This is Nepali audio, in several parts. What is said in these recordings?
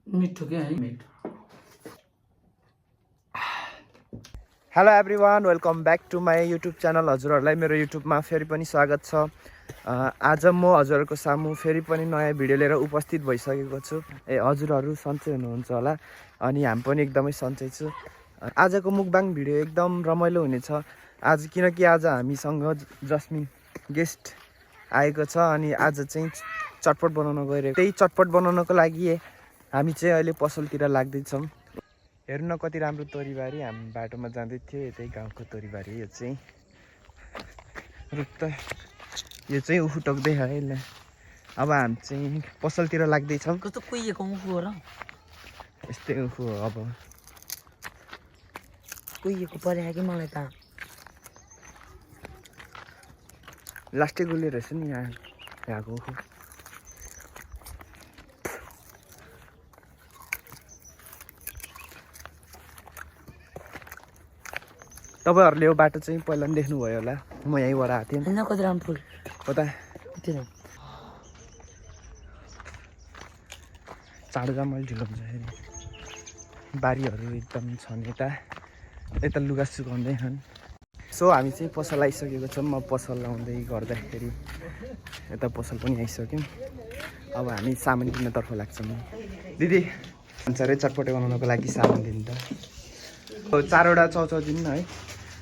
मिठो क्या है मिठो। Hello everyone, welcome back to my YouTube channel. हजुरहरूलाई मेरो युट्युबमा फेरि पनि स्वागत छ। आज म हजुरहरूको सामु फेरि पनि नयाँ भिडियो लिएर उपस्थित भइसकेको छु। हजुरहरू सन्चै हुनुहुन्छ होला अनि हामी पनि एकदमै सन्चै छु। आजको मुकबाङ भिडियो एकदम रमाइलो हुनेछ आज, किनकि आज हामीसँग जस्मिन गेस्ट आएको छ अनि आज चाहिँ चटपट बनाउन गइरहेको। त्यही चटपट बनाउनको लागि हामी चाहिँ अहिले पसलतिर लाग्दैछौँ। हेर्नु न कति राम्रो तोरीबारी, हामी बाटोमा जाँदै थियो। यतै गाउँको तोरीबारी यो चाहिँ रुख यो चाहिँ उखु टोक्दै है ल। अब हामी चाहिँ पसलतिर लाग्दैछौँ। कस्तो कुहिएको उखु हो र, यस्तै उखु हो। अब कुहिएको पऱ्यो कि मलाई त लास्टै गुलियो रहेछ नि यहाँको उखु। तपाईँहरूले यो बाटो चाहिँ पहिला पनि देख्नुभयो होला, म यहीँबाट आएको थिएँ। होइन कति राम्रो फुल हो त चाँडो जा, मैले ढिलो हुन्छ। बारीहरू एकदम छन् यता लुगा सुकाउँदैछन्। सो हामी चाहिँ पसल आइसकेको छौँ। म पसल लाउँदै गर्दाखेरि यता पसल पनि आइसक्यौँ। अब हामी सामान किन्नतर्फ लाग्छौँ। दिदी भन्छ अरे चटपटे बनाउनको लागि सामान दिनु त। 4वटा चाउचाउ दिनु न है।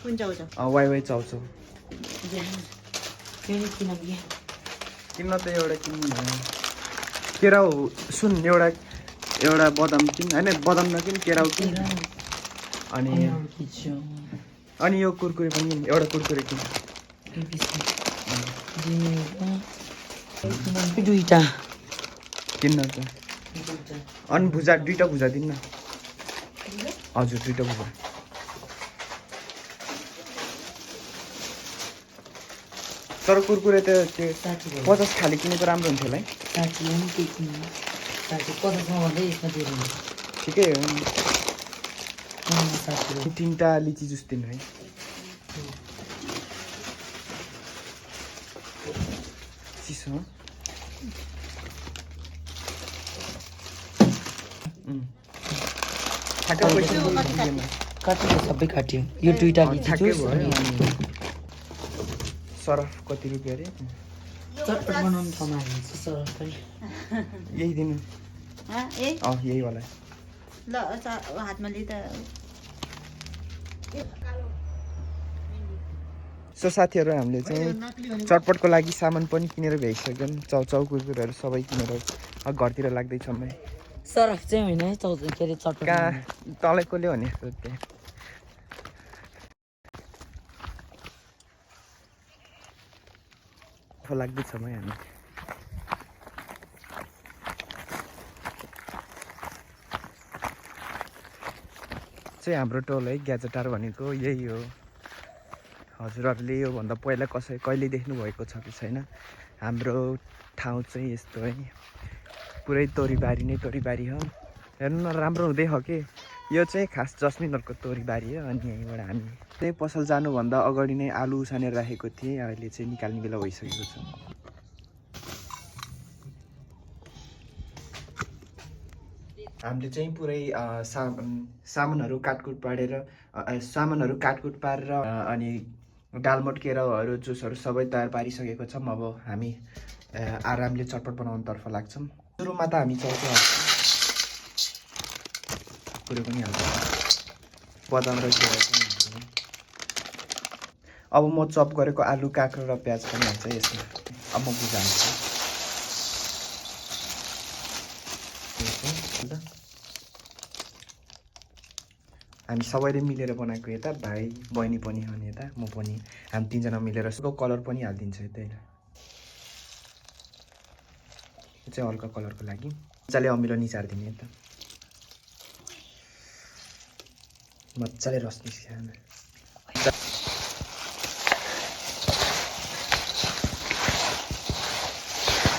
कुन चाउचाउ? वाइ चाउचाउ किन्न त एउटा किन्नु केराउ। सुन, एउटा बदाम किन, होइन बदाम नकिन, केराउ किन। अनि यो कुरकुरे पनि किन, एउटा कुरकुरे किन। दुईटा किन्न त। अनि भुजा 2टा भुजा दिन्न। हजुर 2टा भुजा। तर कुरकुरे त त्यो 50 खाली किनेको राम्रो हुन्थ्यो होला है। ठिकै हो। 3टा लिची जुस दिनु है। चिसो काट्यो, सबै काट्यो। यो 2टा लिची जुस अनि सरफ कति रुपियाँ अरे? चटपट बनाउनु ठाउँमा हाल्नुहुन्छ सरफ पनि। यही दिनु। यही वाला ल हातमा लिएर सो साथीहरू, हामीले चाहिँ चटपटको लागि सामान पनि किनेर भ्याइसक्यौँ। चाउचाउ कुरकुरेहरू सबै किनेर घरतिर लाग्दैछौँ है। सरफ चाहिँ होइन है, चाउचाउ के अरे चटपट कहाँ तँलाई कसले भने त्यहाँ लाग्दैछौँ है हामी। चाहिँ हाम्रो टोल है ग्याजेटार भनेको यही हो। हजुरहरूले योभन्दा पहिला कहिले देख्नुभएको छ कि छैन। हाम्रो ठाउँ चाहिँ यस्तो है, पुरै तोरीबारी नै तोरीबारी हो। हेर्नु न राम्रो हुँदै हो कि। यो चाहिँ खास जस्मिनहरूको तोरीबारी हो। अनि यहीँबाट हामी त्यही पसल जानुभन्दा अगाडि नै आलु उसानेर राखेको थिएँ। अहिले चाहिँ निकाल्ने बेला भइसकेको छ। हामीले चाहिँ पुरै सामानहरू काटकुट पारेर अनि डालमोट केराउहरू जुसहरू सबै तयार पारिसकेको छौँ। अब हामी आरामले चटपट बनाउनुतर्फ लाग्छौँ। सुरुमा त हामी चाउचाउ हाल्छौँ, कुरो पनि हाल्छौँ, बदाम र केरा पनि हाल्छौँ। अब म चप गरेको आलु, काँक्रो र प्याज पनि हाल्छ यसमा। अब म भुजा हाल्छु। हामी सबैले मिलेर बनाएको यता भाइ बहिनी पनि अनि यता म पनि, हामी 3जना मिलेर यसको कलर पनि हालिदिन्छ यतै। यो चाहिँ हल्का कलरको लागि मजाले अमिलो निचारिदिने यता, मजाले रस निस्किहाल्नु।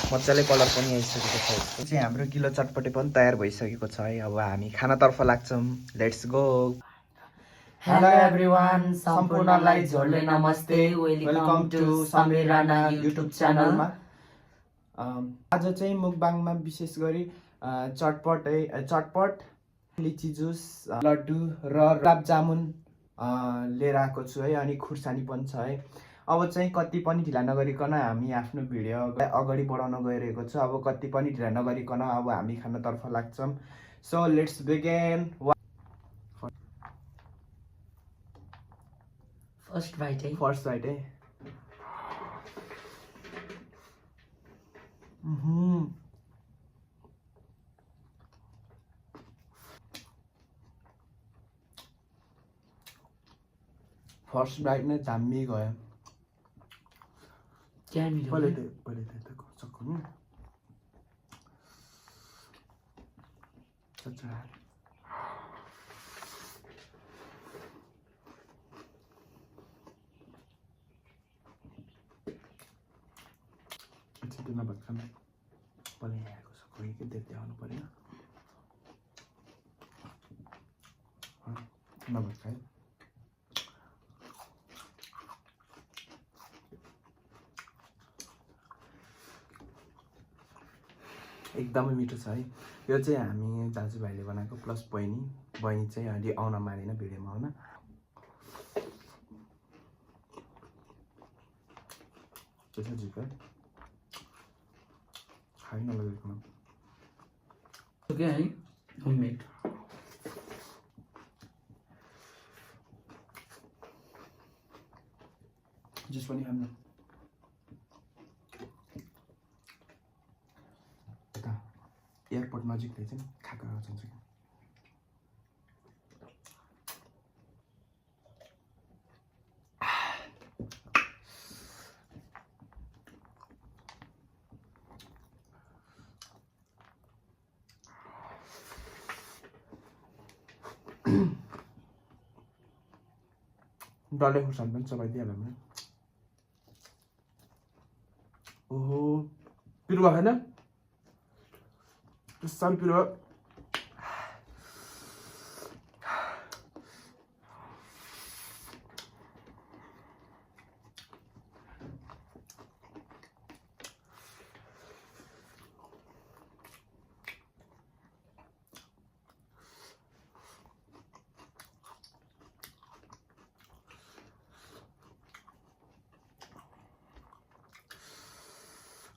मजाले कलर पनि आइसकेको छ। यसको चाहिँ हाम्रो गिलो चटपटे पनि तयार भइसकेको छ है। अब हामी खानातर्फ लाग्छौँ। Let's go. हेलो एभ्रिवान, सम्पूर्णलाई झोडले नमस्ते। Welcome to Sameer Rana YouTube च्यानलमा। आज चाहिँ मुकबाङमा विशेष गरी चटपट लिची जुस लड्डु र गुलाब जामुन लिएर आएको छु है। अनि खुर्सानी पनि छ है। अब चाहिँ कति पनि ढिला नगरिकन हामी आफ्नो भिडियो अगाडि बढाउन गइरहेको छ। अब कति पनि ढिला नगरिकन अब हामी खानातर्फ लाग्छौँ। So let's begin. First bite है। फर्स्ट बाइट है। फर्स्ट बाइट नै झाम्मी गयो। क्या मिलो पहिले सक्छु नि छिटो नभएकोमा पहिले आएको छ। कोही के देख्दै आउनु पऱ्यो नभएको है। एकदमै मिठो छ है। यो चाहिँ हामी दाजुभाइले बनाएको प्लस बहिनी चाहिँ अलि आउन मानेन भिडियोमा आउन। त्यसो झिक खाइ नलगेको क्या है होममेड। जुस पनि खानु एयरपोर्ट नजिक चाहिँ खाएको जान्छ कि डल्ले खुर्सानी पनि चबाइदिइहाल्यो भने। ओहो पिरो होइन साह्रो पिरो।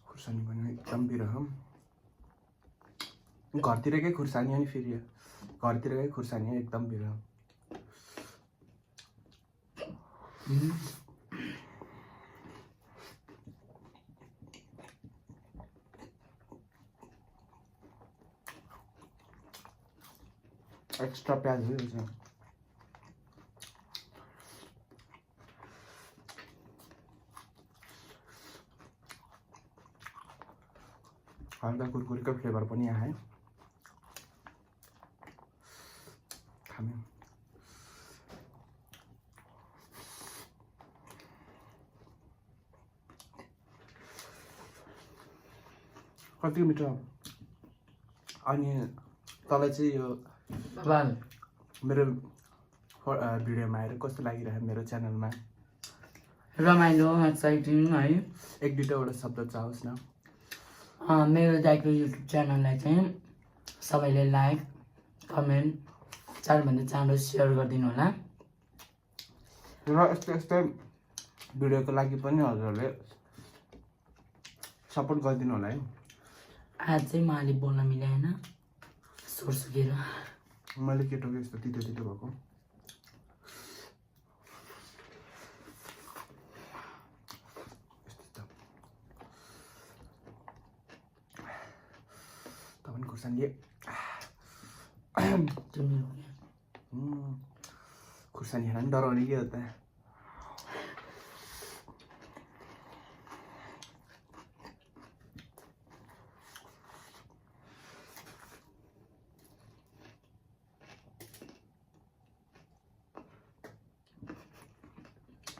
खुर्सानी पनि एकदम पिरो हो। घरतिरकै खुर्सानी अनि फेरि घरतिरकै खुर्सानी एकदम पिरो। एक्स्ट्रा प्याज हो यो चाहिँ। हल्का कुरकुरीको फ्लेभर पनि आयो। कति मिठो। अनि तँलाई चाहिँ यो मेरो भिडियोमा आएर कस्तो लागिरह्यो मेरो च्यानलमा? रमाइलो एक्साइटिङ है। एक दुईवटा शब्द चाहोस् न। मेरो दाइको युट्युब च्यानललाई चाहिँ सबैले लाइक कमेन्ट चाँडोभन्दा चाँडो सेयर गरिदिनु होला। र यस्तै भिडियोको लागि पनि हजुरहरूले सपोर्ट गरिदिनु होला है। आज चाहिँ म अलिक बोल्न मिलेन स्वर सुकेर। मैले केटोको यस्तो तितो भएको। तपाईँ खुर्सानी खुर्सानी खान डराउने के हो त?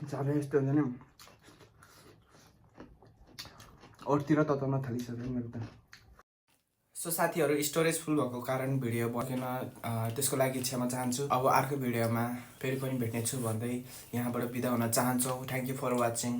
ज्यादा यस्तो हुन्छ नि अरूतिर तताउन थालिसक्यो मेरो त। सो साथीहरू स्टोरेज फुल भएको कारण भिडियो बसेन, त्यसको लागि क्षमा चाहन्छु। अब अर्को भिडियोमा फेरि पनि भेट्नेछु भन्दै यहाँबाट बिदा हुन चाहन्छु। Thank you for watching.